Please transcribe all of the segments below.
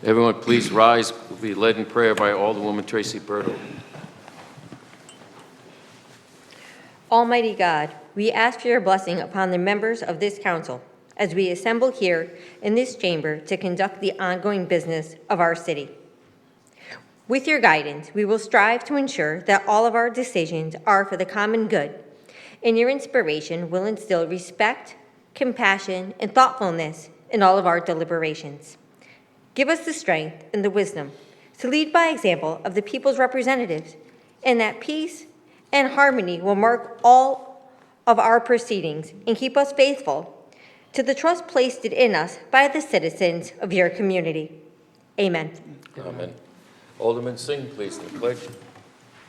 Everyone, please rise. We'll be led in prayer by Alderwoman Tracy Berto. Almighty God, we ask for your blessing upon the members of this council as we assemble here in this chamber to conduct the ongoing business of our city. With your guidance, we will strive to ensure that all of our decisions are for the common good, and your inspiration will instill respect, compassion, and thoughtfulness in all of our deliberations. Give us the strength and the wisdom to lead by example of the people's representatives, and that peace and harmony will mark all of our proceedings and keep us faithful to the trust placed in us by the citizens of your community. Amen. Amen. Alderman Singh, please, the pledge.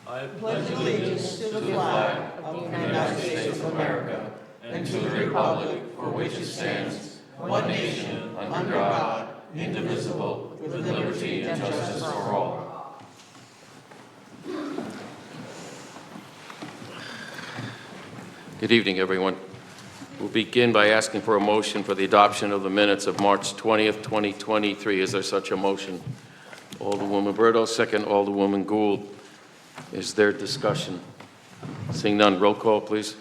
I pledge allegiance to the flag of the United States of America and to the republic for which it stands, one nation, under God, indivisible, with liberty and justice for all. Good evening, everyone. We'll begin by asking for a motion for the adoption of the minutes of March 20th, 2023. Is there such a motion? Alderwoman Berto, second Alderwoman Gould. Is there discussion? Seeing none, roll call, please.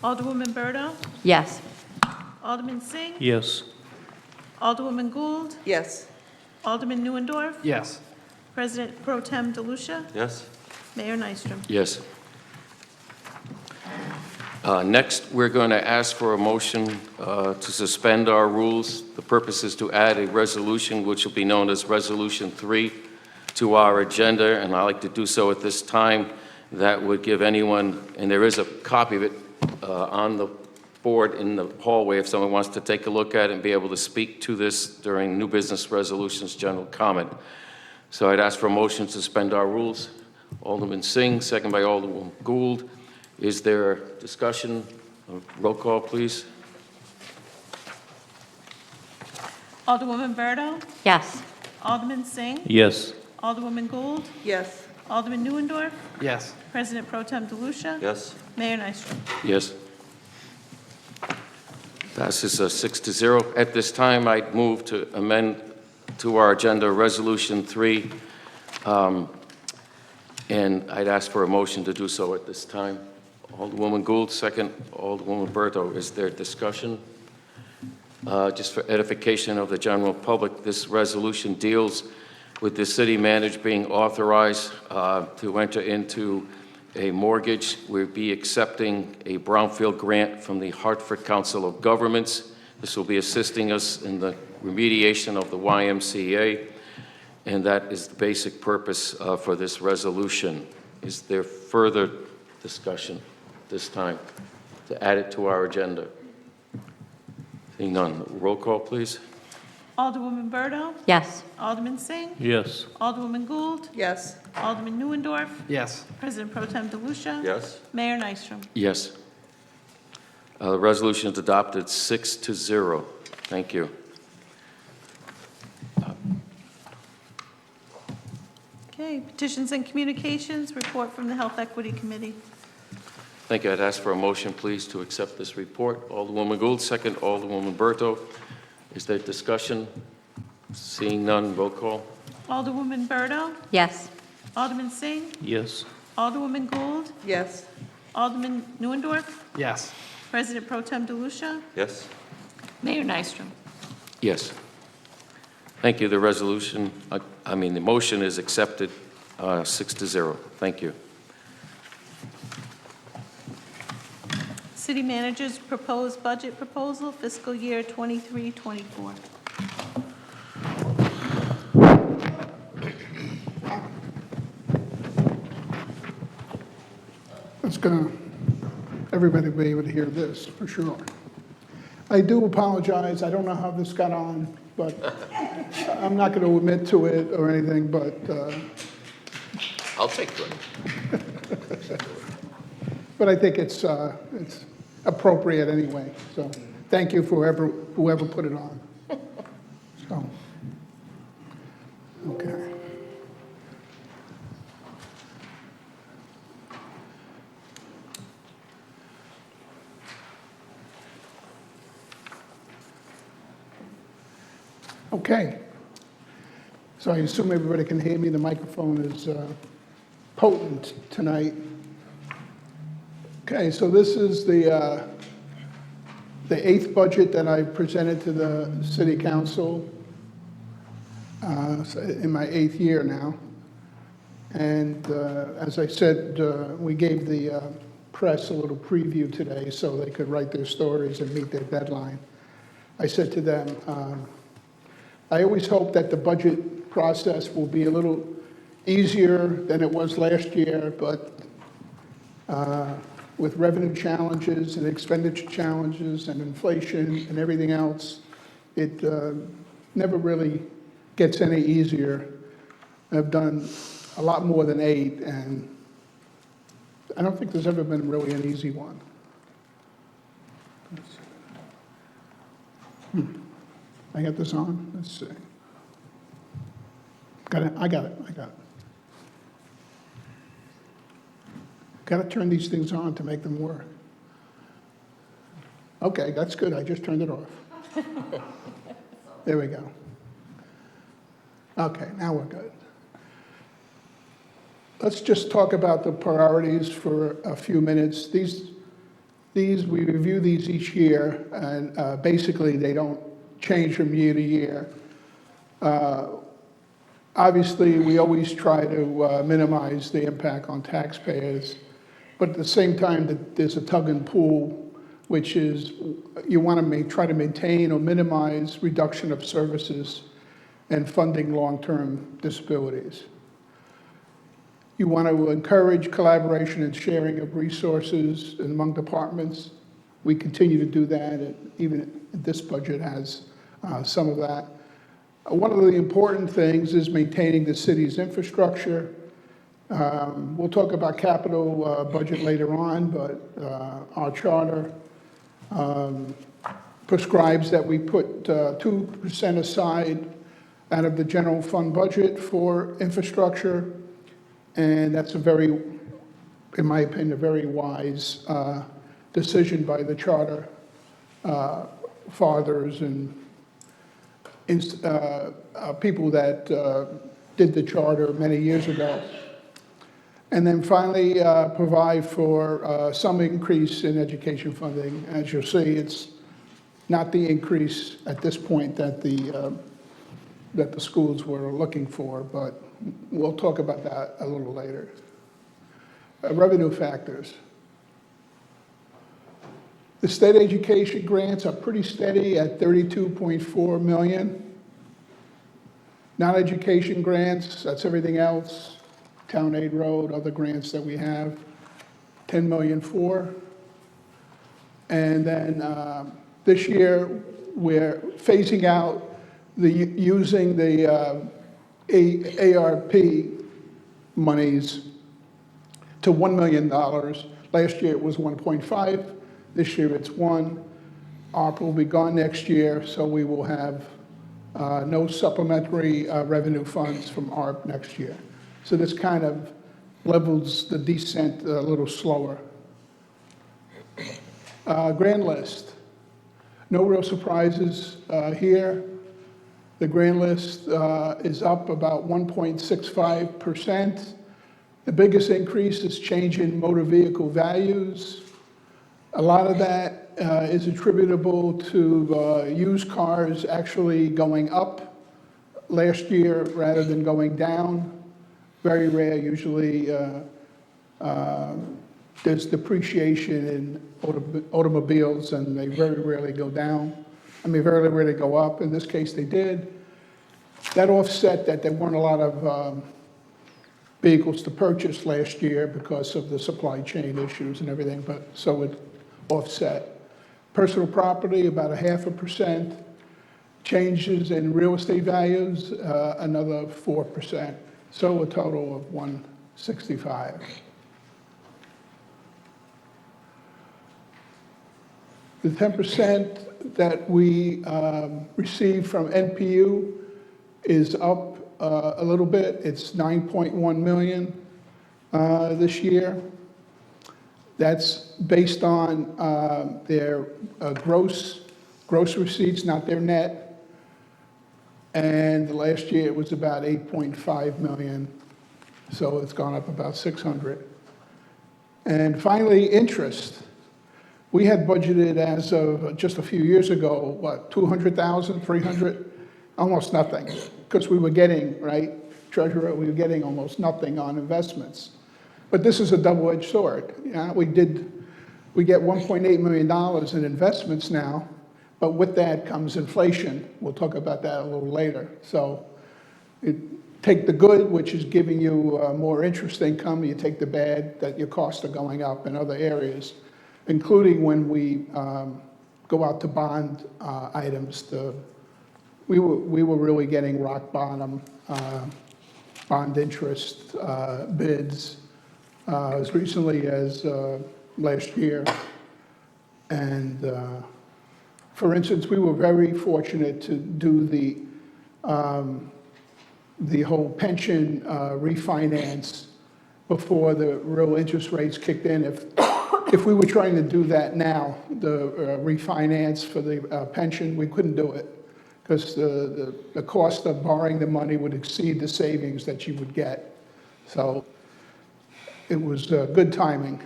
Alderwoman Berto? Yes. Alderman Singh? Yes. Alderwoman Gould? Yes. Alderman Neuendorf? Yes. President Pro Tem DeLucia? Yes. Mayor Nystrom? Yes. Next, we're going to ask for a motion to suspend our rules. The purpose is to add a resolution, which will be known as Resolution 3, to our agenda, and I'd like to do so at this time. That would give anyone, and there is a copy of it on the board in the hallway if someone wants to take a look at it and be able to speak to this during new business resolutions general comment. So I'd ask for a motion to suspend our rules. Alderman Singh, second by Alderwoman Gould. Is there discussion? Roll call, please. Alderwoman Berto? Yes. Alderman Singh? Yes. Alderwoman Gould? Yes. Alderman Neuendorf? Yes. President Pro Tem DeLucia? Yes. Mayor Nystrom? Yes. Passes 6-0. At this time, I'd move to amend to our agenda Resolution 3, and I'd ask for a motion to do so at this time. Alderwoman Gould, second. Alderwoman Berto, is there discussion? Just for edification of the general public, this resolution deals with the city manager being authorized to enter into a mortgage. We'll be accepting a brownfield grant from the Hartford Council of Governments. This will be assisting us in the remediation of the YMCA, and that is the basic purpose for this resolution. Is there further discussion this time to add it to our agenda? Seeing none, roll call, please. Alderwoman Berto? Yes. Alderman Singh? Yes. Alderwoman Gould? Yes. Alderman Neuendorf? Yes. President Pro Tem DeLucia? Yes. Mayor Nystrom? Yes. The resolution is adopted 6-0. Thank you. Okay, petitions and communications, report from the Health Equity Committee. Thank you. I'd ask for a motion, please, to accept this report. Alderwoman Gould, second. Alderwoman Berto. Is there discussion? Seeing none, roll call. Alderwoman Berto? Yes. Alderman Singh? Yes. Alderwoman Gould? Yes. Alderman Neuendorf? Yes. President Pro Tem DeLucia? Yes. Mayor Nystrom? Yes. Thank you. The resolution, the motion is accepted 6-0. Thank you. City Manager's proposed budget proposal, fiscal year 23-24. It's going to, everybody will be able to hear this for sure. I do apologize. I don't know how this got on, but I'm not going to admit to it or anything, but I'll take it. but I think it's appropriate anyway. So thank you for whoever put it on. So, okay. Okay. So I assume everybody can hear me. The microphone is potent tonight. Okay, so this is the 8th budget that I presented to the city council in my 8th year now. And as I said, we gave the press a little preview today so they could write their stories and meet their deadline. I said to them, I always hope that the budget process will be a little easier than it was last year, but with revenue challenges and expenditure challenges and inflation and everything else, it never really gets any easier. I've done a lot more than 8, and I don't think there's ever been really an easy one. I got this on? Let's see. Got it? I got it. Got to turn these things on to make them work. Okay, that's good. I just turned it off. There we go. Okay, now we're good. Let's just talk about the priorities for a few minutes. These we review these each year, and basically they don't change from year to year. Obviously, we always try to minimize the impact on taxpayers, but at the same time, there's a tug and pull, which is you want to try to maintain or minimize reduction of services and funding long-term disabilities. You want to encourage collaboration and sharing of resources among departments. We continue to do that, and even this budget has some of that. One of the important things is maintaining the city's infrastructure. We'll talk about capital budget later on, but our charter prescribes that we put 2% aside out of the general fund budget for infrastructure, and that's a very, in my opinion, a very wise decision by the charter fathers and people that did the charter many years ago. And then finally, provide for some increase in education funding. As you'll see, it's not the increase at this point that the schools were looking for, but we'll talk about that a little later. Revenue factors. The state education grants are pretty steady at $32.4 million. Non-education grants, that's everything else, town aid road, other grants that we have, $10 million for. And then this year, we're phasing out using the ARP monies to $1 million. Last year it was 1.5. This year it's 1. ARP will be gone next year, so we will have no supplementary revenue funds from ARP next year. So this kind of levels the descent a little slower. Grand list. No real surprises here. The grand list is up about 1.65%. The biggest increase is change in motor vehicle values. A lot of that is attributable to used cars actually going up last year rather than going down. Very rare, usually there's depreciation in automobiles and they very rarely go down. I mean, very rarely go up. In this case, they did. That offset that there weren't a lot of vehicles to purchase last year because of the supply chain issues and everything, but so it offset. Personal property, about 0.5%. Changes in real estate values, another 4%. So a total of 165. The 10% that we received from NPU is up a little bit. It's $9.1 million this year. That's based on their gross receipts, not their net. And last year it was about 8.5 million, so it's gone up about 600. And finally, interest. We had budgeted as of just a few years ago, what, 200,000, 300? Almost nothing, because we were getting, right, Treasurer, we were getting almost nothing on investments. But this is a double-edged sword. Yeah, we get $1.8 million in investments now, but with that comes inflation. We'll talk about that a little later. So take the good, which is giving you more interest income. You take the bad, that your costs are going up in other areas, including when we go out to bond items. We were really getting rock bottom bond interest bids as recently as last year. And for instance, we were very fortunate to do the whole pension refinance before the real interest rates kicked in. If we were trying to do that now, the refinance for the pension, we couldn't do it because the cost of borrowing the money would exceed the savings that you would get. So it was good timing.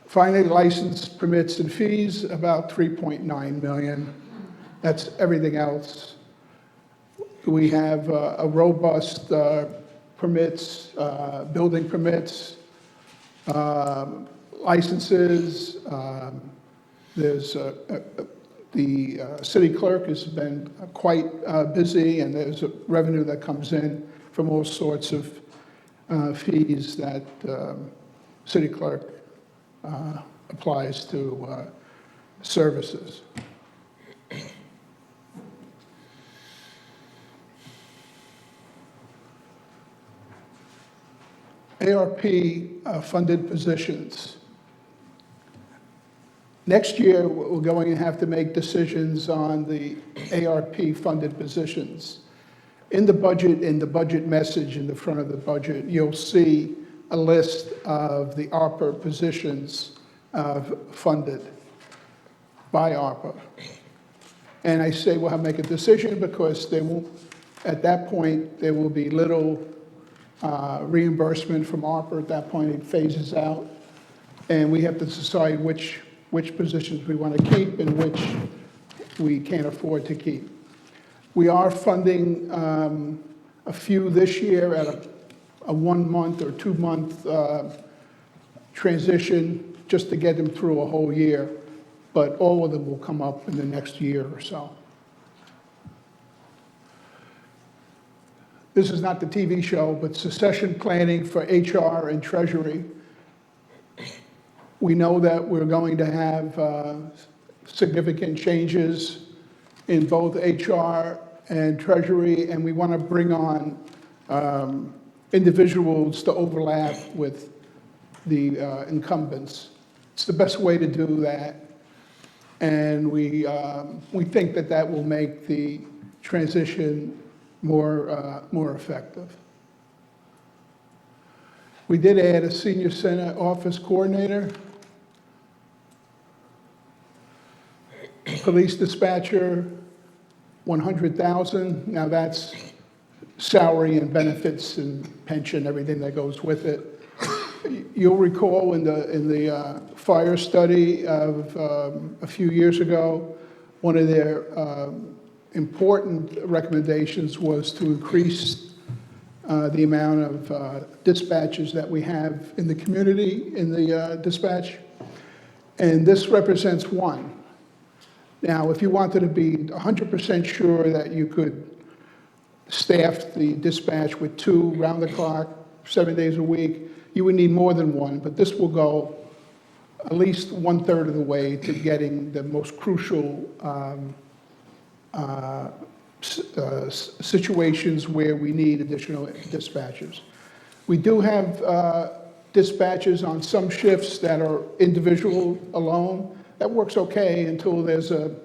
Finally, license permits and fees, about 3.9 million. That's everything else. We have a robust permits, building permits, licenses. There's the city clerk has been quite busy, and there's a revenue that comes in from all sorts of fees that city clerk applies to services. ARP funded positions. Next year, we're going to have to make decisions on the ARP funded positions. In the budget message in the front of the budget, you'll see a list of the ARPA positions funded by ARPA. And I say we'll have to make a decision because at that point, there will be little reimbursement from ARPA. At that point, it phases out. And we have to decide which positions we want to keep and which we can't afford to keep. We are funding a few this year at a 1 month or 2 month transition just to get them through a whole year, but all of them will come up in the next year or so. This is not the TV show, but succession planning for HR and Treasury. We know that we're going to have significant changes in both HR and Treasury, and we want to bring on individuals to overlap with the incumbents. It's the best way to do that, and we think that will make the transition more effective. We did add a senior center office coordinator, police dispatcher, 100,000. Now that's salary and benefits and pension, everything that goes with it. You'll recall in the fire study of a few years ago, one of their important recommendations was to increase the amount of dispatches that we have in the community in the dispatch, and this represents one. Now, if you wanted to be 100% sure that you could staff the dispatch with 2 round the clock, 7 days a week, you would need more than one, but this will go at least 1/3 of the way to getting the most crucial situations where we need additional dispatchers. We do have dispatchers on some shifts that are individual alone. That works okay until there's a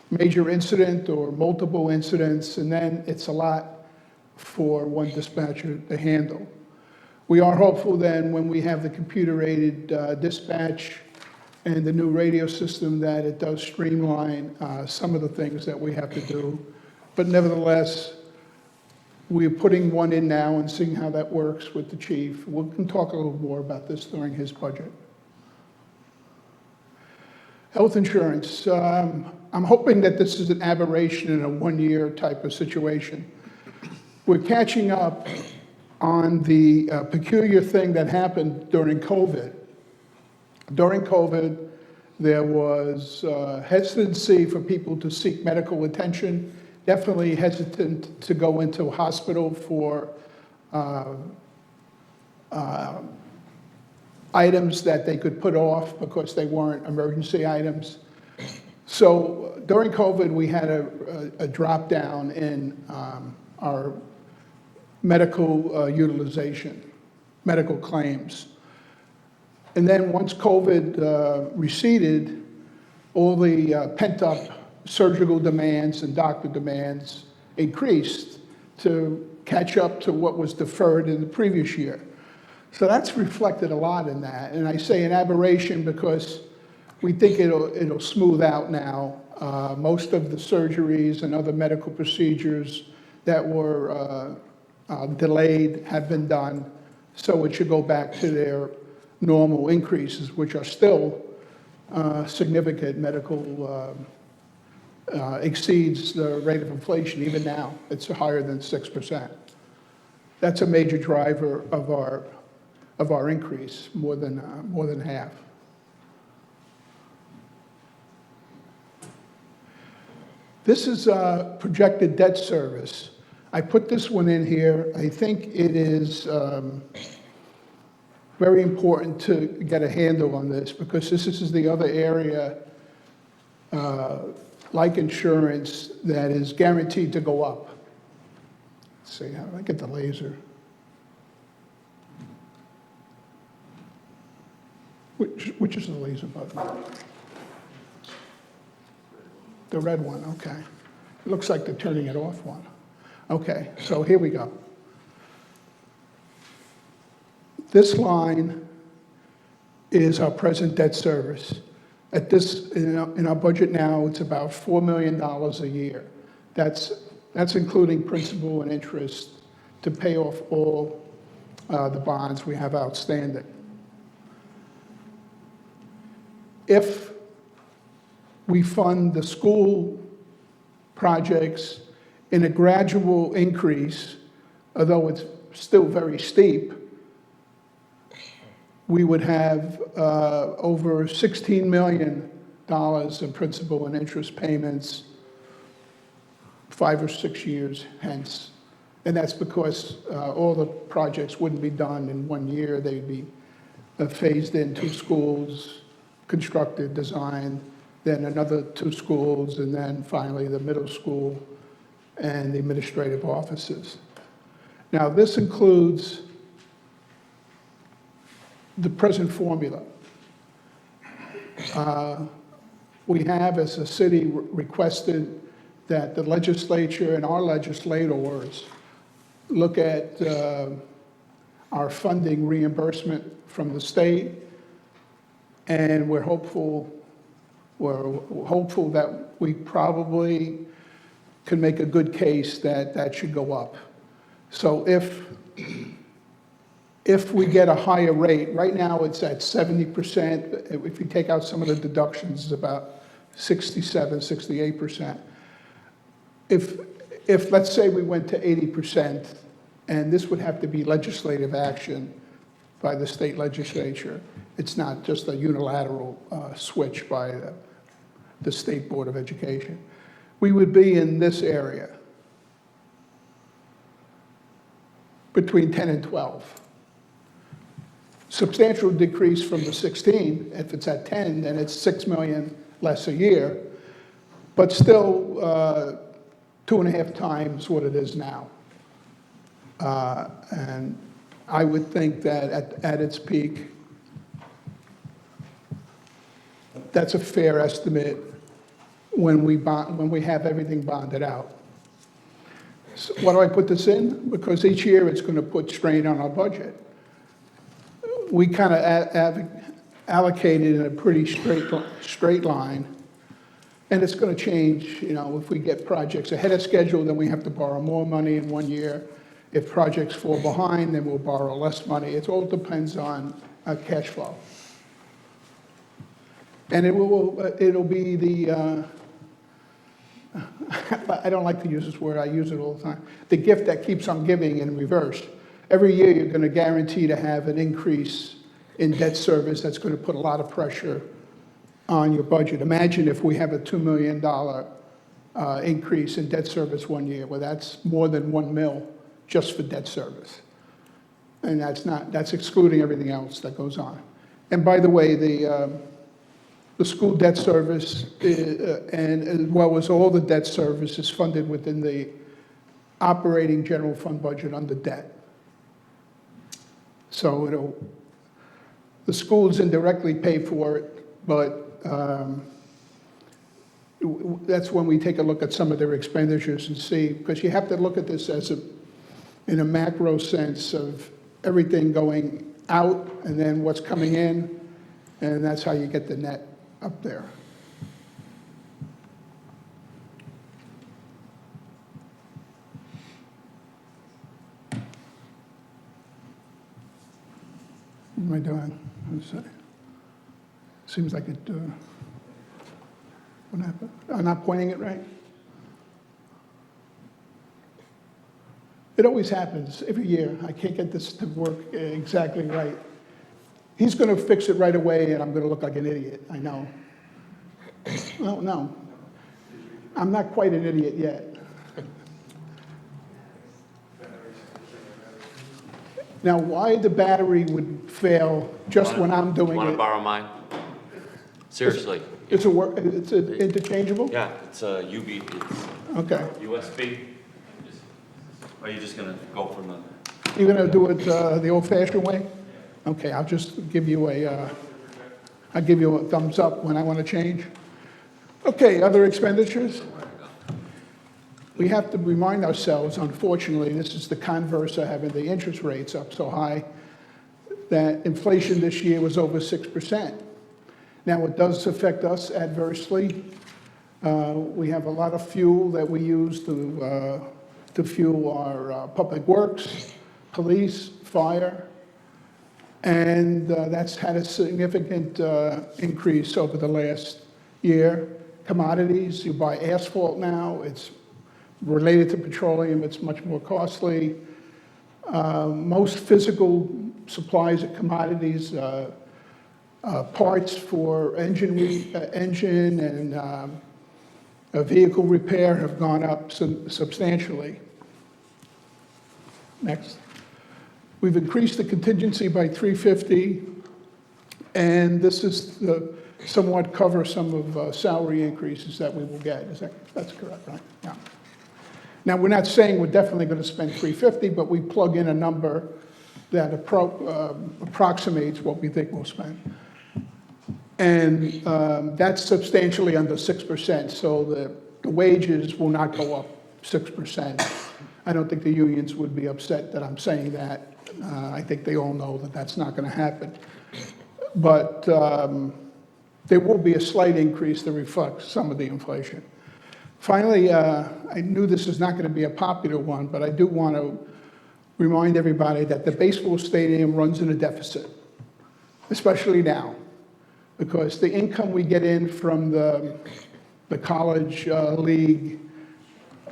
major incident or multiple incidents, and then it's a lot for one dispatcher to handle. We are hopeful then when we have the computer-aided dispatch and the new radio system, that it does streamline some of the things that we have to do. But nevertheless, we're putting one in now and seeing how that works with the chief. We can talk a little more about this during his budget. Health insurance. I'm hoping that this is an aberration in a one-year type of situation. We're catching up on the peculiar thing that happened during COVID. During COVID, there was hesitancy for people to seek medical attention, definitely hesitant to go into a hospital for items that they could put off because they weren't emergency items. So during COVID, we had a drop down in our medical utilization, medical claims. And then once COVID receded, all the pent-up surgical demands and doctor demands increased to catch up to what was deferred in the previous year. So that's reflected a lot in that. And I say an aberration because we think it'll smooth out now. Most of the surgeries and other medical procedures that were delayed have been done, so it should go back to their normal increases, which are still significant. Medical exceeds the rate of inflation. Even now, it's higher than 6%. That's a major driver of our increase, more than half. This is projected debt service. I put this one in here. I think it is very important to get a handle on this because this is the other area, like insurance, that is guaranteed to go up. Let's see, how do I get the laser? Which is the laser button? The red one, okay. It looks like they're turning it off one. Okay, so here we go. This line is our present debt service. At this, in our budget now, it's about $4 million a year. That's including principal and interest to pay off all the bonds we have outstanding. If we fund the school projects in a gradual increase, although it's still very steep, we would have over $16 million in principal and interest payments 5 or 6 years hence. And that's because all the projects wouldn't be done in 1 year. They'd be phased in 2 schools, constructed, designed, then another 2 schools, and then finally the middle school and the administrative offices. Now, this includes the present formula. We have, as a city, requested that the legislature and our legislators look at our funding reimbursement from the state, and we're hopeful that we probably can make a good case that that should go up. So if we get a higher rate, right now it's at 70%. If you take out some of the deductions, it's about 67, 68%. If let's say we went to 80%, and this would have to be legislative action by the state legislature, it's not just a unilateral switch by the State Board of Education, we would be in this area, between 10 and 12. Substantial decrease from the 16. If it's at 10, then it's $6 million less a year, but still 2.5 times what it is now. And I would think that at its peak, that's a fair estimate when we have everything bonded out. So why do I put this in? Because each year it's going to put strain on our budget. We kind of allocated in a pretty straight line. And it's going to change, you know, if we get projects ahead of schedule, then we have to borrow more money in 1 year. If projects fall behind, then we'll borrow less money. It all depends on cash flow. And it'll be the, I don't like to use this word, I use it all the time, the gift that keeps on giving in reverse. Every year, you're going to guarantee to have an increase in debt service that's going to put a lot of pressure on your budget. Imagine if we have a $2 million increase in debt service 1 year. Well, that's more than 1 mil just for debt service. And that's excluding everything else that goes on. And by the way, the school debt service, and as well as all the debt service, is funded within the operating general fund budget under debt. So the schools indirectly pay for it, but that's when we take a look at some of their expenditures and see, because you have to look at this as in a macro sense of everything going out and then what's coming in, and that's how you get the net up there. What am I doing? Let's see. Seems like it, what happened? I'm not pointing it right? It always happens every year. I can't get this to work exactly right. He's going to fix it right away, and I'm going to look like an idiot, I know. No, I'm not quite an idiot yet. Now, why the battery would fail just when I'm doing Want to it? borrow mine? Seriously. It's interchangeable? Yeah, it's a UB, it's Okay. USB. Or are you just gonna go from the? You're going to do it the old-fashioned way? Okay, I'll just give you I'll give you a thumbs up when I want to change. Okay, other expenditures? We have to remind ourselves, unfortunately, this is the converse of having the interest rates up so high, that inflation this year was over 6%. Now, it does affect us adversely. We have a lot of fuel that we use to fuel our public works, police, fire, and that's had a significant increase over the last year. Commodities, you buy asphalt now, it's related to petroleum, it's much more costly. Most physical supplies and commodities, parts for engine and vehicle repair have gone up substantially. Next. We've increased the contingency by $350, and this is to somewhat cover some of salary increases that we will get. That's correct, right? Yeah. Now, we're not saying we're definitely going to spend $350, but we plug in a number that approximates what we think we'll spend. And that's substantially under 6%, so the wages will not go up 6%. I don't think the unions would be upset that I'm saying that. I think they all know that that's not going to happen. But there will be a slight increase that reflects some of the inflation. Finally, I knew this is not going to be a popular one, but I do want to remind everybody that the baseball stadium runs in a deficit, especially now, because the income we get in from the college league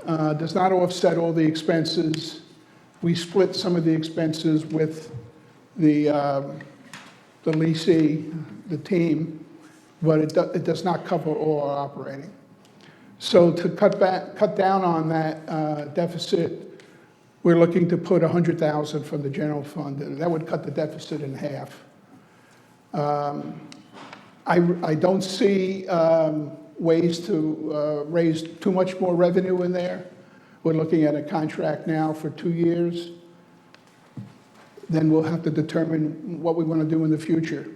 does not offset all the expenses. We split some of the expenses with the leasee, the team, but it does not cover all our operating. So to cut down on that deficit, we're looking to put $100,000 from the general fund, and that would cut the deficit in half. I don't see ways to raise too much more revenue in there. We're looking at a contract now for 2 years. Then we'll have to determine what we want to do in the future.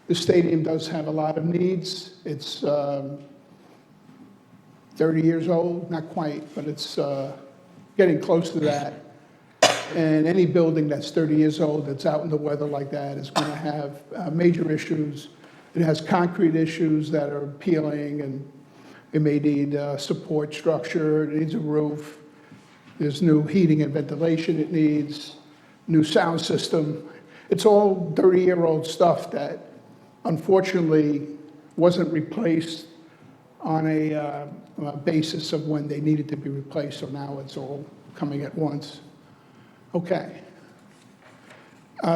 The stadium does have a lot of needs. It's 30 years old, not quite, but it's getting close to that. And any building that's 30 years old that's out in the weather like that is going to have major issues It has concrete issues that are peeling, and it may need support structure, it needs a roof. There's new heating and ventilation it needs, new sound system. It's all 30-year-old stuff that unfortunately wasn't replaced on a basis of when they needed to be replaced, so now it's all coming at once. Okay.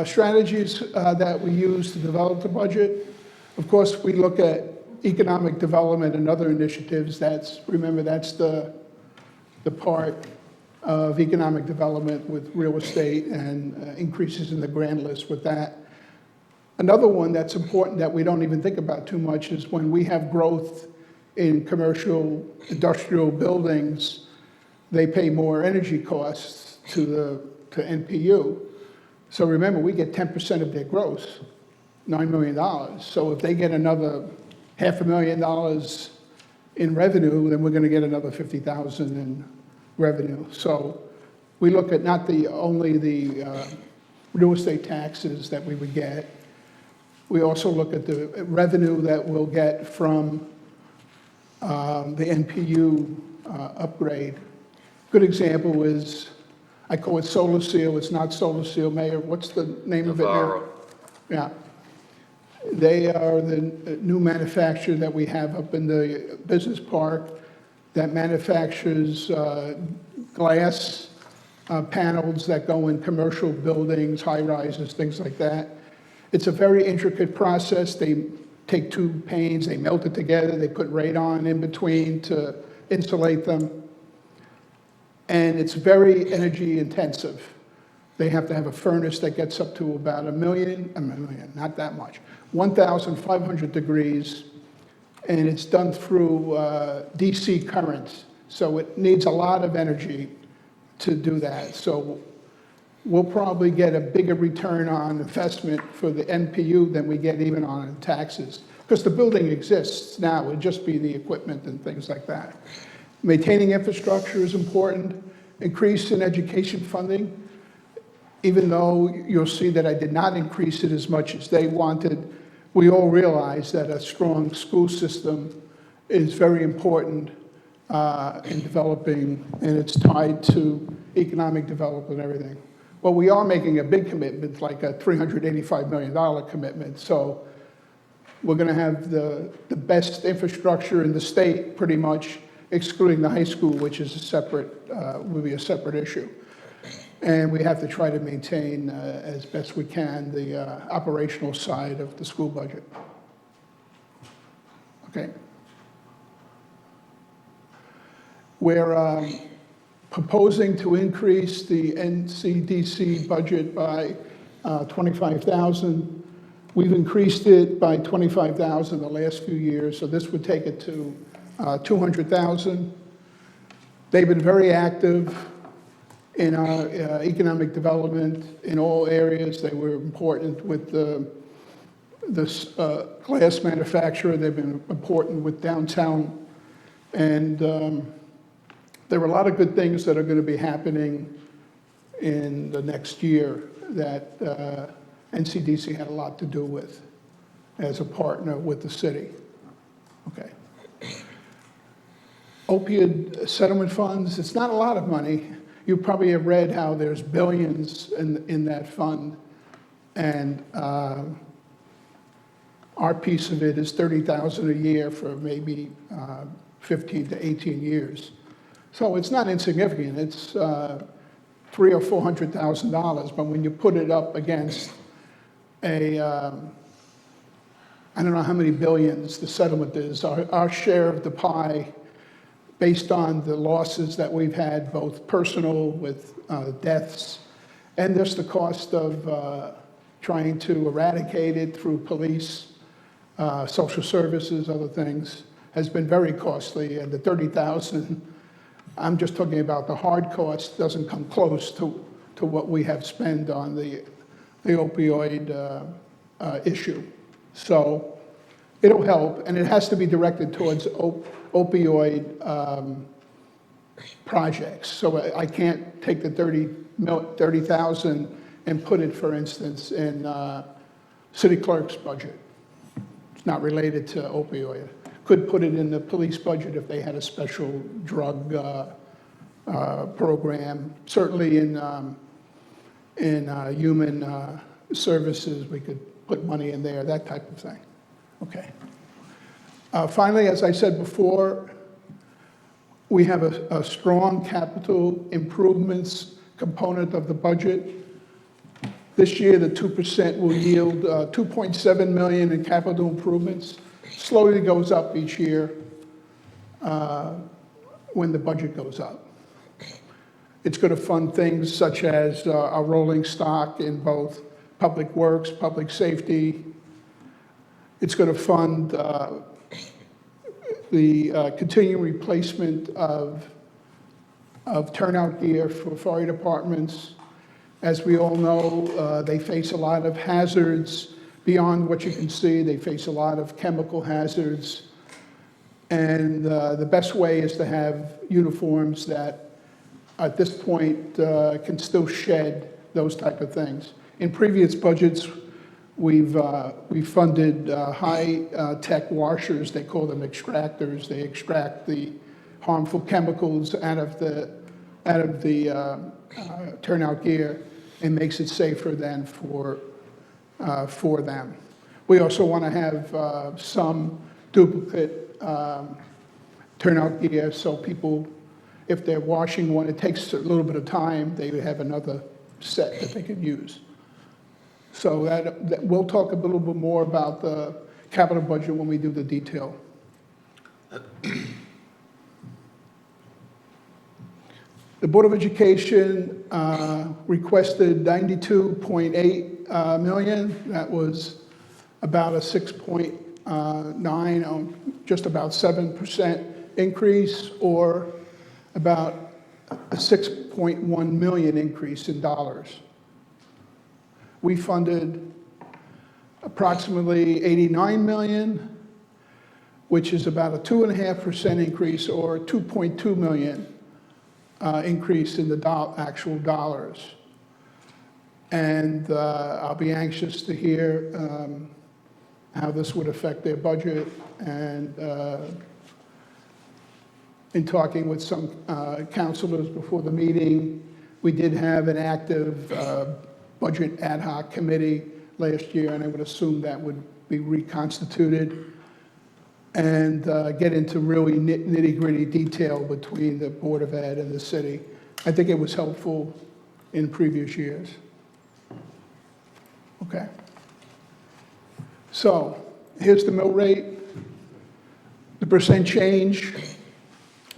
Strategies that we use to develop the budget. Of course, we look at economic development and other initiatives. Remember, that's the part of economic development with real estate and increases in the grand list with that. Another one that's important that we don't even think about too much is when we have growth in commercial industrial buildings, they pay more energy costs to NPU. So remember, we get 10% of their gross, $9 million. So if they get another $500,000 in revenue, then we're going to get another $50,000 in revenue. So we look at not only the real estate taxes that we would get, we also look at the revenue that we'll get from the NPU upgrade. Good example is, I call it Solar Seal. It's not Solar Seal, Mayor. What's the name of it now? Navarro. Yeah. They are the new manufacturer that we have up in the business park that manufactures glass panels that go in commercial buildings, high rises, things like that. It's a very intricate process. They take two panes, they melt it together, they put radon in between to insulate them. And it's very energy intensive. They have to have a furnace that gets up to about a million, not that much, 1,500 degrees, and it's done through DC currents. So it needs a lot of energy to do that. So we'll probably get a bigger return on investment for the NPU than we get even on taxes. Because the building exists now, it'd just be the equipment and things like that. Maintaining infrastructure is important. Increase in education funding. Even though you'll see that I did not increase it as much as they wanted, we all realize that a strong school system is very important in developing, and it's tied to economic development and everything. Well, we are making a big commitment, like a $385 million commitment. So we're going to have the best infrastructure in the state, pretty much, excluding the high school, which is a separate, will be a separate issue. And we have to try to maintain, as best we can, the operational side of the school budget. Okay. We're proposing to increase the NCDC budget by $25,000. We've increased it by $25,000 the last few years, so this would take it to $200,000. They've been very active in our economic development in all areas. They were important with this glass manufacturer. They've been important with downtown. And there are a lot of good things that are going to be happening in the next year that NCDC had a lot to do with as a partner with the city. Okay. Opioid settlement funds, it's not a lot of money. You probably have read how there's billions in that fund, and our piece of it is $30,000 a year for maybe 15 to 18 years. So it's not insignificant. It's $300,000 or $400,000, but when you put it up against I don't know how many billions the settlement is, our share of the pie, based on the losses that we've had, both personal with deaths, and just the cost of trying to eradicate it through police, social services, other things, has been very costly. And the $30,000, I'm just talking about the hard cost, doesn't come close to what we have spent on the opioid issue. So it'll help, and it has to be directed towards opioid projects. So I can't take the $30,000 and put it, for instance, in city clerk's budget. It's not related to opioid. Could put it in the police budget if they had a special drug program. Certainly in human services, we could put money in there, that type of thing. Okay. Finally, as I said before, we have a strong capital improvements component of the budget. This year, the 2% will yield $2.7 million in capital improvements. Slowly goes up each year when the budget goes up. It's going to fund things such as a rolling stock in both public works, public safety. It's going to fund the continuing replacement of turnout gear for fire departments. As we all know, they face a lot of hazards beyond what you can see. They face a lot of chemical hazards. And the best way is to have uniforms that, at this point, can still shed those type of things. In previous budgets, we've funded high-tech washers. They call them extractors. They extract the harmful chemicals out of the turnout gear and makes it safer then for them. We also want to have some duplicate turnout gear so people, if they're washing one, it takes a little bit of time, they would have another set that they could use. So that we'll talk a little bit more about the capital budget when we do the detail. The Board of Education requested $92.8 million. That was about a 6.9, just about 7% increase, or about a 6.1 million increase in dollars. We funded approximately $89 million, which is about a 2.5% increase, or a 2.2 million increase in the actual dollars. And I'll be anxious to hear how this would affect their budget. And in talking with some counselors before the meeting, we did have an active budget ad hoc committee last year, and I would assume that would be reconstituted and get into really nitty-gritty detail between the Board of Ed and the city. I think it was helpful in previous years. Okay. So here's the mill rate. The percent change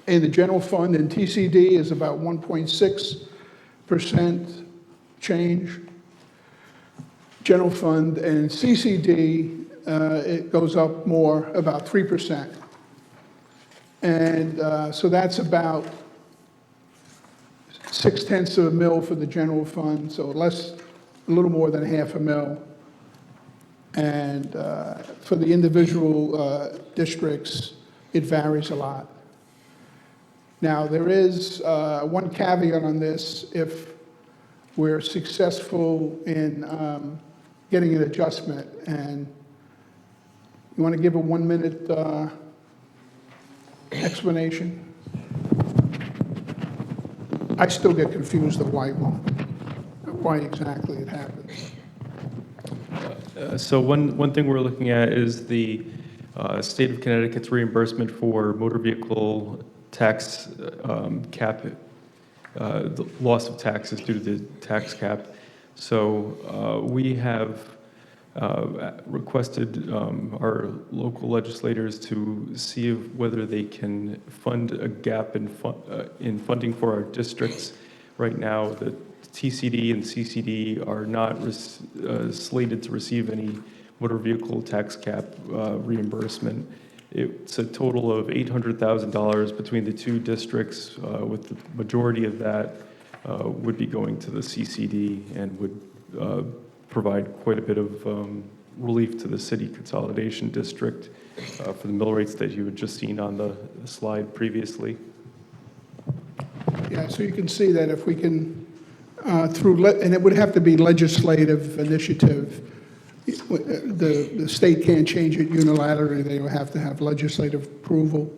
in the general fund and TCD is about 1.6% change. General fund and CCD, it goes up more, about 3%. And so that's about 0.6 of a mil for the general fund, so a little more than half a mil. And for the individual districts, it varies a lot. Now, there is one caveat on this. If we're successful in getting an adjustment, and you want to give a 1-minute explanation? I still get confused of why exactly it happens. So one thing we're looking at is the state of Connecticut's reimbursement for motor vehicle tax cap, the loss of taxes due to the tax cap. So we have requested our local legislators to see whether they can fund a gap in funding for our districts. Right now, the TCD and CCD are not slated to receive any motor vehicle tax cap reimbursement. It's a total of $800,000 between the two districts, with the majority of that would be going to the CCD and would provide quite a bit of relief to the city consolidation district for the mill rates that you had just seen on the slide previously. Yeah, so you can see that if we can, and it would have to be legislative initiative, The state can't change it unilaterally, they will have to have legislative approval.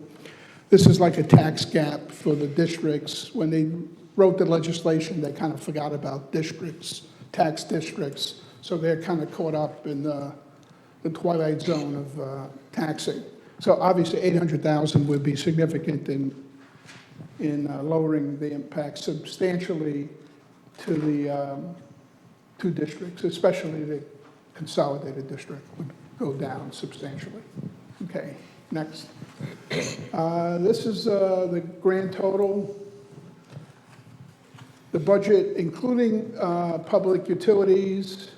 This is like a tax gap for the districts. When they wrote the legislation, they kind of forgot about districts, tax districts, so they're kind of caught up in the twilight zone of taxing. So obviously, 800,000 would be significant in lowering the impact substantially to the two districts, especially the consolidated district would go down substantially. Okay, next. This is the grand total. The budget, including public utilities,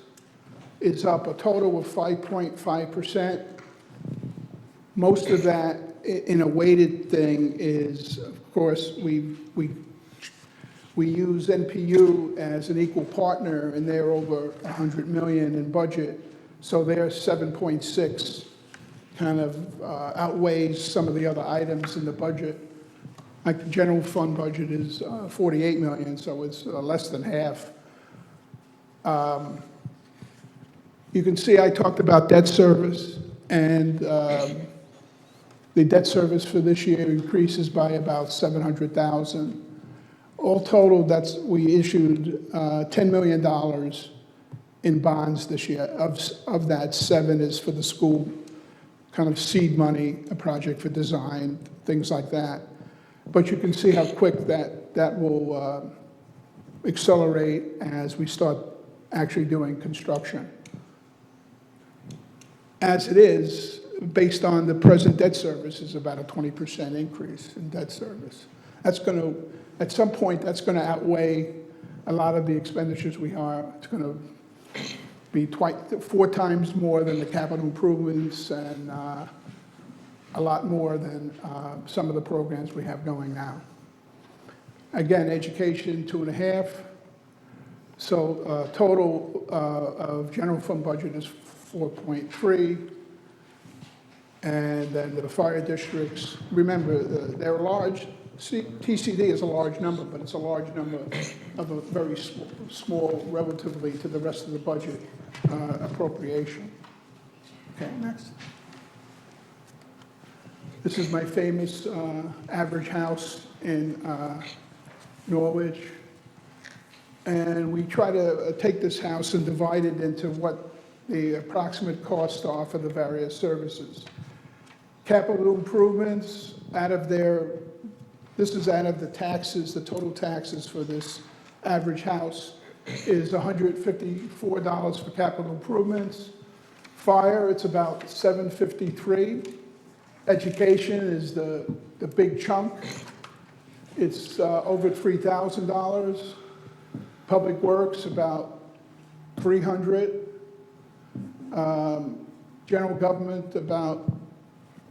is up a total of 5.5%. Most of that in a weighted thing is, of course, we use NPU as an equal partner, and they're over 100 million in budget, so their 7.6 kind of outweighs some of the other items in the budget. Like the general fund budget is 48 million, so it's less than half. You can see I talked about debt service, and the debt service for this year increases by about 700,000. All total, we issued $10 million in bonds this year. Of that, 7 is for the school, kind of seed money, a project for design, things like that. But you can see how quick that will accelerate as we start actually doing construction. As it is, based on the present debt service, is about a 20% increase in debt service. That's going to, at some point, that's going to outweigh a lot of the expenditures we are. It's going to be 4 times more than the capital improvements and a lot more than some of the programs we have going now. Again, education, 2.5. So total of general fund budget is 4.3. And then the fire districts, remember, they're large. TCD is a large number, but it's a large number of a very small relatively to the rest of the budget appropriation. Okay, next. This is my famous average house in Norwich. And we try to take this house and divide it into what the approximate costs are for the various services. Capital improvements, this is out of the taxes, the total taxes for this average house is $154 for capital improvements. Fire, it's about $753. Education is the big chunk. It's over $3,000. Public works, about $300. General government, about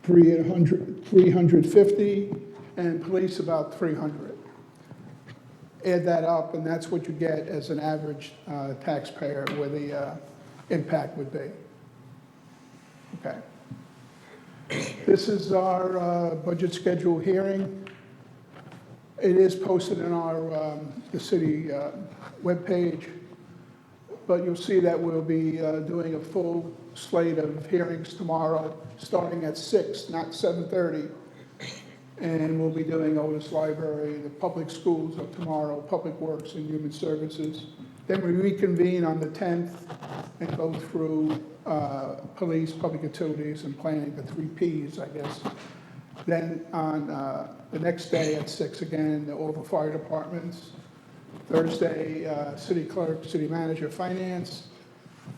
$350, and police about $300. Add that up, and that's what you get as an average taxpayer where the impact would be. Okay. This is our budget schedule hearing. It is posted on our the city webpage, but you'll see that we'll be doing a full slate of hearings tomorrow, starting at 6, not 7:30. And we'll be doing Otis Library, the public schools of tomorrow, Public Works and Human Services. Then we reconvene on the 10th and go through police, public utilities, and planning, the 3 Ps, I guess. Then on the next day at 6 again, all the fire departments. Thursday, city clerk, city manager, finance.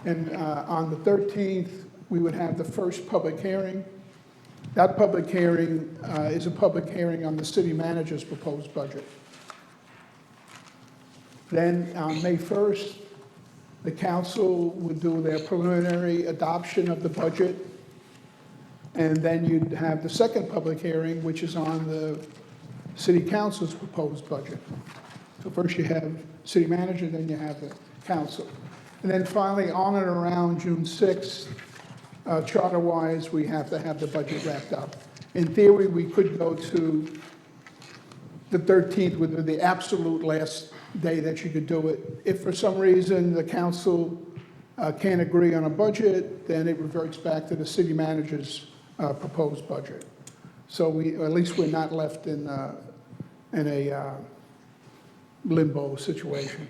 And on the 13th, we would have the first public hearing. That public hearing is a public hearing on the city manager's proposed budget. Then on May 1st, the council would do their preliminary adoption of the budget. And then you'd have the second public hearing, which is on the city council's proposed budget. So first you have city manager, then you have the council. And then finally, on and around June 6th, charter-wise, we have to have the budget wrapped up. In theory, we could go to the 13th with the absolute last day that you could do it. If for some reason the council can't agree on a budget, then it reverts back to the city manager's proposed budget. So at least we're not left in a limbo situation.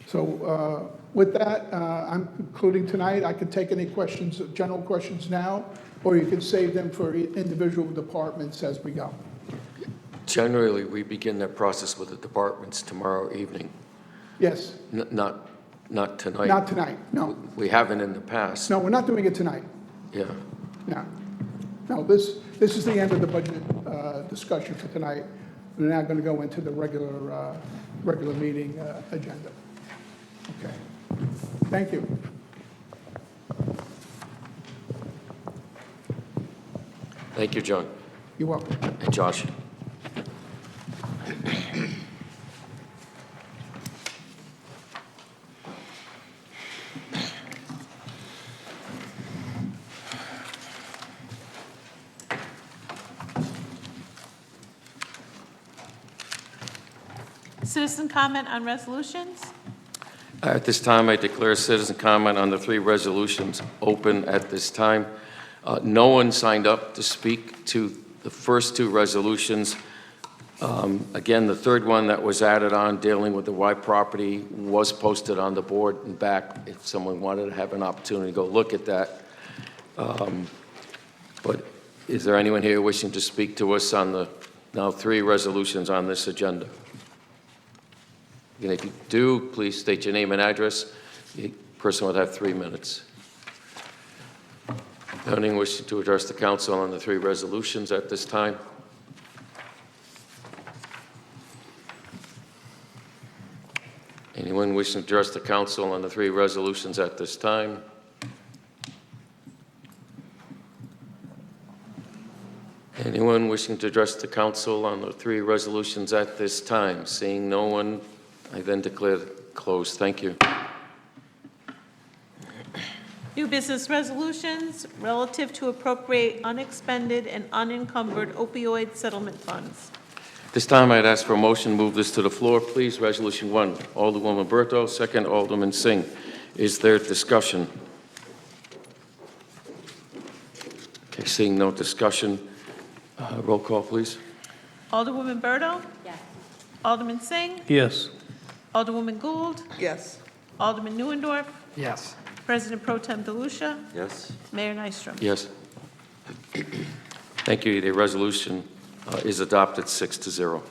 So with that, I'm concluding tonight. I can take any questions, general questions now, or you can save them for individual departments as we go. Generally, we begin that process with the departments tomorrow evening. Yes, Not tonight. not tonight, no. We haven't in the past. No, we're not doing it tonight. Yeah. No. No, this is the end of the budget discussion for tonight. We're now going to go into the regular meeting agenda. Okay. Thank you. Thank you, John. You're welcome. And Josh. Citizen comment on resolutions? At this time, I declare citizen comment on the 3 resolutions open at this time. No one signed up to speak to the first 2 resolutions. Again, the third one that was added on dealing with the Y property was posted on the board and back if someone wanted to have an opportunity to go look at that. But is there anyone here wishing to speak to us on the now 3 resolutions on this agenda? And if you do, please state your name and address. The person would have 3 minutes. Anyone wishing to address the council on the 3 resolutions at this time? Anyone wishing to address the council on the 3 resolutions at this time? Anyone wishing to address the council on the 3 resolutions at this time? Seeing no one, I then declare it closed. Thank you. New business resolutions relative to appropriate unexpended and unencumbered opioid settlement funds. This time, I'd ask for a motion to move this to the floor, please. Resolution 1, Alderwoman Berto, second, Alderman Singh. Is there discussion? Okay, seeing no discussion, roll call, please. Alderwoman Berto? Yes. Alderman Singh? Yes. Alderwoman Gould? Yes. Alderman Neuendorf? Yes. President Pro Tem DeLucia? Yes. Mayor Nystrom? Yes. Thank you. The resolution is adopted 6-0.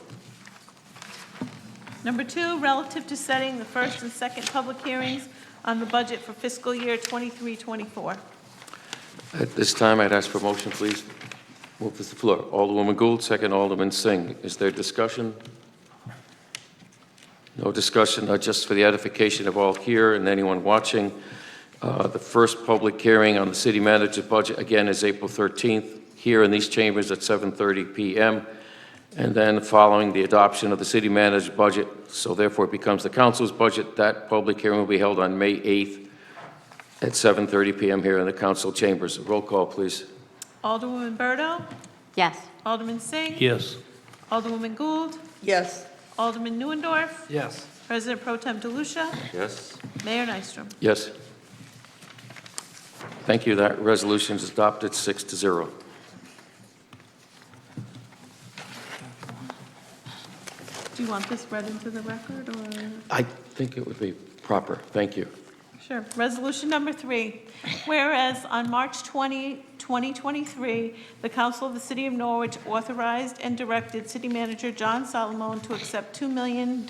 Number 2, relative to setting the first and second public hearings on the budget for fiscal year 23-24. At this time, I'd ask for a motion, please. Move this to the floor. Alderwoman Gould, second, Alderman Singh. Is there discussion? No discussion, just for the edification of all here and anyone watching. The first public hearing on the city manager's budget, again, is April 13th, here in these chambers at 7:30 p.m. And then following the adoption of the city manager's budget, so therefore it becomes the council's budget, that public hearing will be held on May 8th at 7:30 p.m. here in the council chambers. Roll call, please. Alderwoman Berto? Yes. Alderman Singh? Yes. Alderwoman Gould? Yes. Alderman Neuendorf? Yes. President Pro Tem DeLucia? Yes. Mayor Nystrom? Yes. Thank you. That resolution is adopted 6-0. Do you want this read into the record, or? I think it would be proper. Thank you. Sure. Resolution number 3, whereas on March 20, 2023, the Council of the City of Norwich authorized and directed City Manager John Solomon to accept $2 million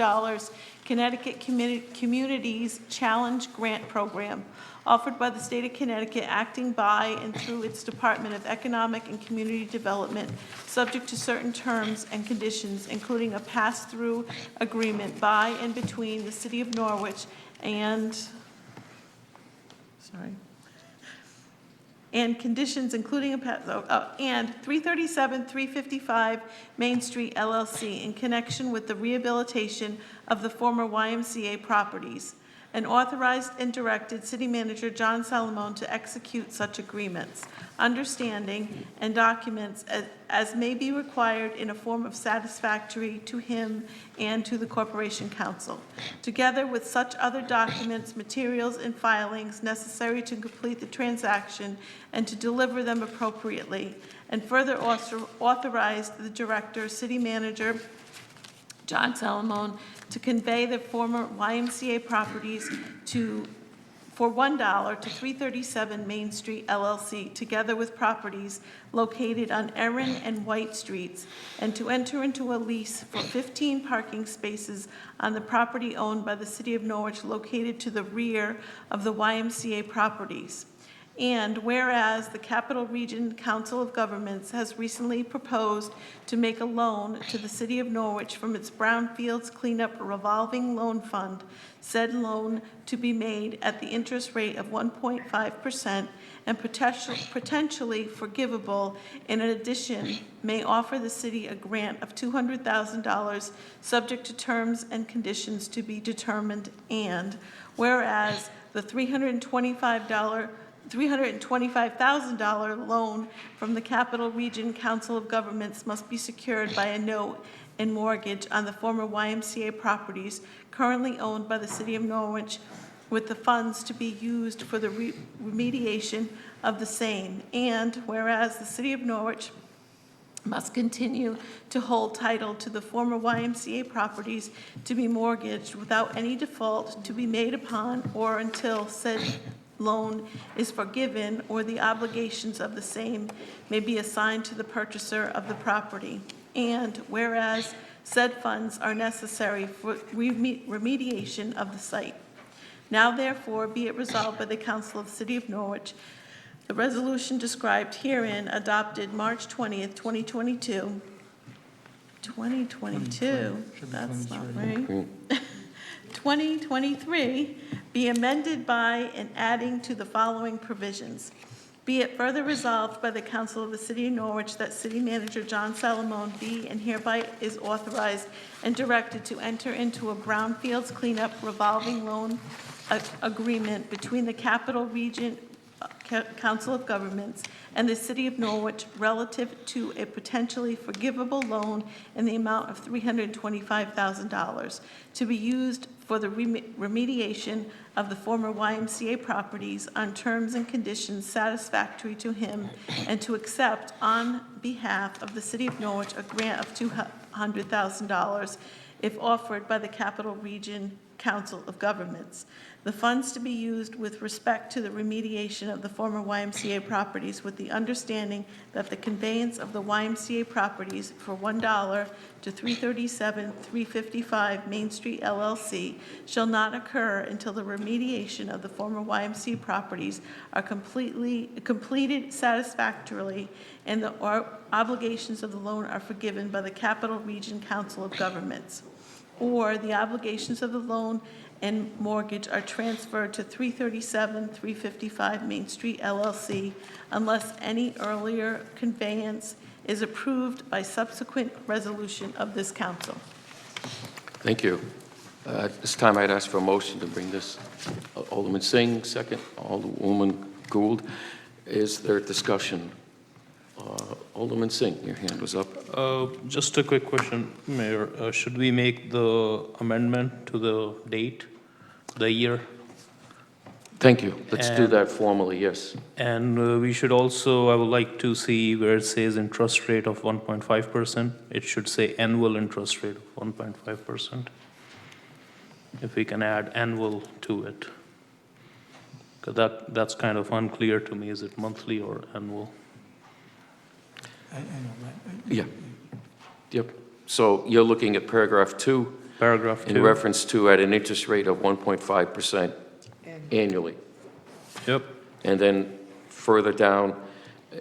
Connecticut Communities Challenge Grant Program, offered by the state of Connecticut, acting by and through its Department of Economic and Community Development, subject to certain terms and conditions, including a pass-through agreement by and between the City of Norwich and conditions including and 337, 355 Main Street LLC in connection with the rehabilitation of the former YMCA properties. and authorized and directed City Manager John Salamone to execute such agreements, understanding, and documents as may be required in a form of satisfactory to him and to the Corporation Council, together with such other documents, materials, and filings necessary to complete the transaction and to deliver them appropriately, and further authorized the Director, City Manager John Salamone, to convey the former YMCA properties for $1 to 337 Main Street LLC, together with properties located on Erin and White Streets, and to enter into a lease for 15 parking spaces on the property owned by the City of Norwich located to the rear of the YMCA properties. And whereas the Capital Region Council of Governments has recently proposed to make a loan to the City of Norwich from its Brownfields Cleanup Revolving Loan Fund, said loan to be made at the interest rate of 1.5% and potentially forgivable, and in addition, may offer the city a grant of $200,000 subject to terms and conditions to be determined. And whereas the $325,000 loan from the Capital Region Council of Governments must be secured by a note and mortgage on the former YMCA properties currently owned by the City of Norwich, with the funds to be used for the remediation of the same. And whereas the City of Norwich must continue to hold title to the former YMCA properties to be mortgaged without any default to be made upon or until said loan is forgiven or the obligations of the same may be assigned to the purchaser of the property. And whereas said funds are necessary for remediation of the site. Now therefore be it resolved by the Council of the City of Norwich, the resolution described herein adopted March 20th, 2022. 2022, that's not right. 2023, be amended by and adding to the following provisions. Be it further resolved by the Council of the City of Norwich that City Manager John Salamone be and hereby is authorized and directed to enter into a Brownfields Cleanup Revolving Loan Agreement between the Capital Region Council of Governments and the City of Norwich relative to a potentially forgivable loan in the amount of $325,000 to be used for the remediation of the former YMCA properties on terms and conditions satisfactory to him, and to accept on behalf of the City of Norwich a grant of $200,000 if offered by the Capital Region Council of Governments. The funds to be used with respect to the remediation of the former YMCA properties, with the understanding that the conveyance of the YMCA properties for $1 to 337 355 Main Street LLC shall not occur until the remediation of the former YMCA properties are completed satisfactorily and the obligations of the loan are forgiven by the Capital Region Council of Governments, or the obligations of the loan and mortgage are transferred to 337 355 Main Street LLC unless any earlier conveyance is approved by subsequent resolution of this council. Thank you. At this time, I'd ask for a motion to bring this. Alderman Singh, second. Alderwoman Gould. Is there discussion? Alderman Singh, your hand was up. Just a quick question, Mayor. Should we make the amendment to the date, the year? Thank you. Let's do that formally, yes. And we should also, I would like to see where it says interest rate of 1.5%, it should say annual interest rate of 1.5%. If we can add annual to it. Because that's kind of unclear to me. Is it monthly or annual? Yeah. Yep. So you're looking at paragraph 2. Paragraph 2. In reference to at an interest rate of 1.5% annually. Yep. And then further down,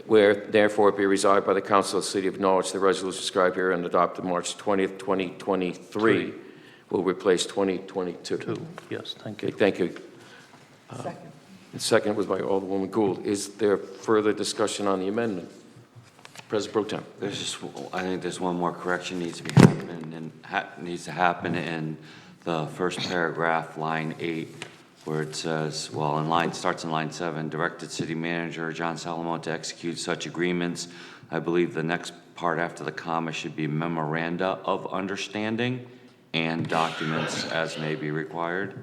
where therefore it be resolved by the Council of the City of Norwich, the resolution described here and adopted March 20th, 2023 will replace 2022. 2. Yes, thank you. Okay, thank you. Second. The second was by Alderwoman Gould. Is there further discussion on the amendment? President Pro Tem. There's just, I think there's one more correction needs to be happening, and needs to happen in the first paragraph, line 8, where it says, well, starts in line 7, directed city manager John Salamone to execute such agreements. I believe the next part after the comma should be memoranda of understanding and documents as may be required.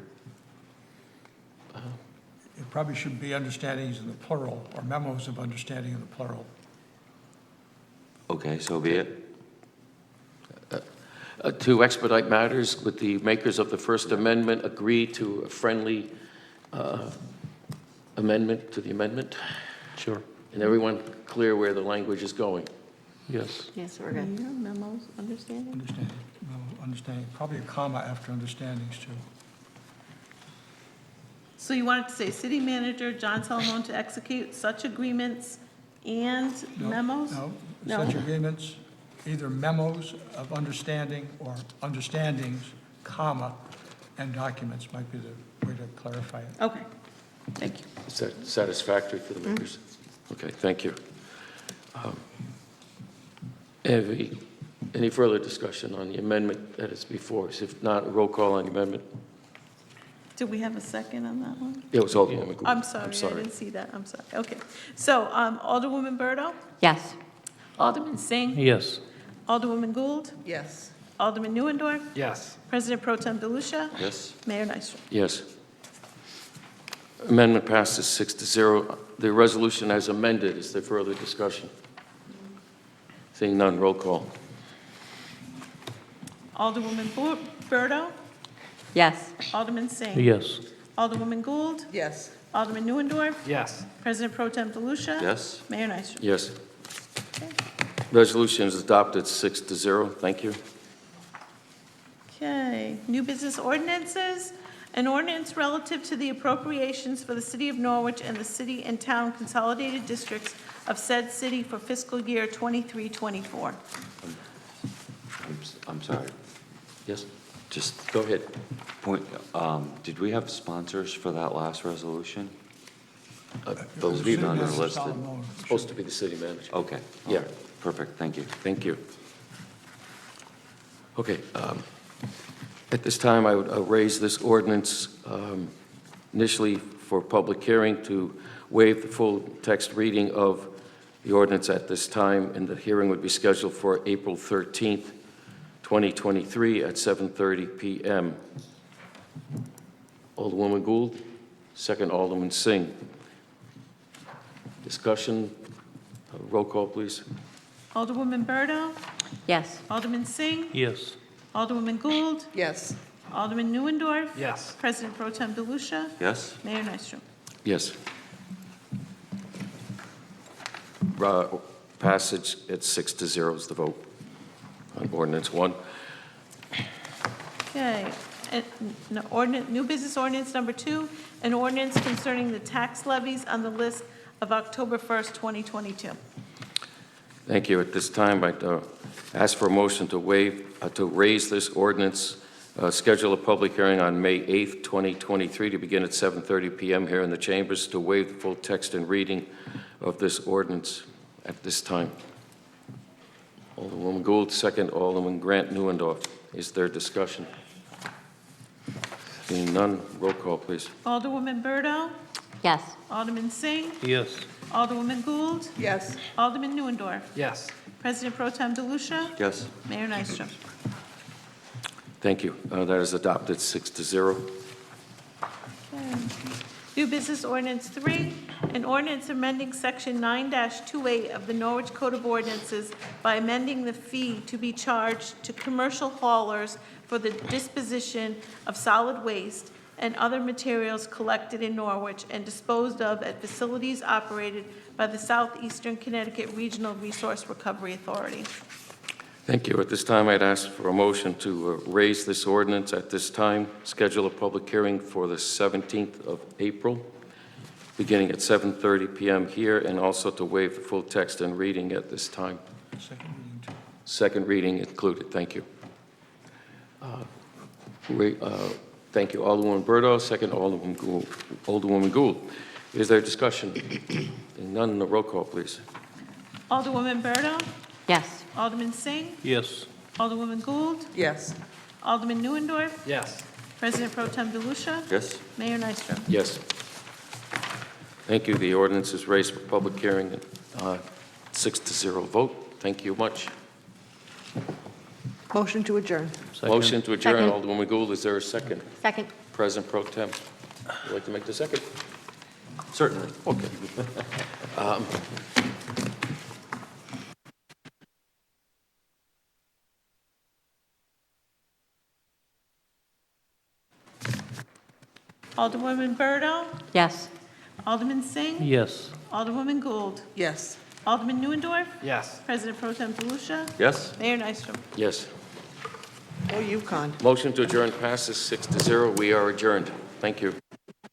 It probably should be understandings in the plural, or memos of understanding in the plural. Okay, so be it. To expedite matters, would the makers of the First Amendment agree to a friendly amendment to the amendment? Sure. And everyone clear where the language is going? Yes. Yes, we're good. Memos, understanding? Understanding, understanding, probably a comma after understandings too. So you wanted to say city manager John Salamone to execute such agreements and No, memos? No, No. such agreements, either memos of understanding or understandings, comma, and documents might be the way to clarify it. Okay, thank you. Is that satisfactory for the makers? Okay, thank you. Any further discussion on the amendment that is before us? If not, a roll call on the amendment. Did we have a second on that one? It was Alderwoman Gould. I'm sorry, I didn't see that, I'm sorry. Okay, so Alderwoman Berto, Yes. Alderman Singh, Yes. Alderwoman Gould, Yes. Alderman Neuendorf, Yes. President Pro Tem DeLucia, Yes? Mayor Nystrom. Yes. Amendment passes 6-0. The resolution as amended, is there further discussion? Seeing none, roll call. Alderwoman Berto, Yes. Alderman Singh. Yes. Alderwoman Gould, Yes. Alderman Neuendorf, Yes. President Pro Tem DeLucia. Yes? Mayor Nystrom. Yes. Resolution is adopted 6-0. Thank you. Okay, new business ordinances. An ordinance relative to the appropriations for the city of Norwich and the city and town consolidated districts of said city for fiscal year 23-24. I'm sorry, Yes, just go ahead. point, did we have sponsors for that last resolution? I It was believe none are Mr. listed. Salamone. it's supposed to be the city manager. Okay. all Yeah. right, Perfect, thank you. Thank you. Okay, at this time, I would raise this ordinance initially for public hearing to waive the full text reading of the ordinance at this time, and the hearing would be scheduled for April 13th, 2023 at 7:30 p.m. Alderwoman Gould, second Alderman Singh. Discussion, roll call, please. Alderwoman Berto, Yes. Alderman Singh, Yes. Alderwoman Gould, Yes. Alderman Neuendorf. Yes. President Pro Tem DeLucia, Yes? Mayor Nystrom. Yes. Passage at 6-0 is the vote on ordinance 1. Okay, new business ordinance number 2, an ordinance concerning the tax levies on the list of October 1st, 2022. Thank you. At this time, I'd ask for a motion to raise this ordinance, schedule a public hearing on May 8th, 2023, to begin at 7:30 p.m. here in the chambers, to waive the full text and reading of this ordinance at this time. Alderwoman Gould, second Alderman Grant Neuendorf. Is there discussion? Seeing none, roll call, please. Alderwoman Berto, Yes. Alderman Singh, Yes. Alderwoman Gould, Yes. Alderman Neuendorf, Yes. President Pro Tem DeLucia, Yes? Mayor Nystrom. Thank you. That is adopted 6-0. Okay. New business ordinance 3, an ordinance amending section 9-28 of the Norwich Code of Ordinances by amending the fee to be charged to commercial haulers for the disposition of solid waste and other materials collected in Norwich and disposed of at facilities operated by the Southeastern Connecticut Regional Resource Recovery Authority. Thank you. At this time, I'd ask for a motion to raise this ordinance at this time, schedule a public hearing for the 17th of April, beginning at 7:30 p.m. here, and also to waive the full text and reading at this time. Second reading too. Second reading included. Thank you. Thank you, Alderwoman Berto, second Alderwoman Gould. Is there discussion? None, the roll call, please. Alderwoman Berto, Yes. Alderman Singh, Yes. Alderwoman Gould, Yes. Alderman Neuendorf, Yes. President Pro Tem DeLucia? Yes? Mayor Nystrom? Yes. Thank you. The ordinance is raised for public hearing, 6-0 vote. Thank you much. Motion to adjourn. Motion to adjourn, Second. Alderwoman Gould. Is there a second? Second. President Pro Tem, would you like to make the second? Certainly. Okay. Alderwoman Berto? Yes. Alderman Singh? Yes. Alderwoman Gould? Yes. Alderman Neuendorf? Yes. President Pro Tem DeLucia? Yes? Mayor Nystrom? Yes. Oh, UConn. Motion to adjourn passes 6-0. We are adjourned. Thank you.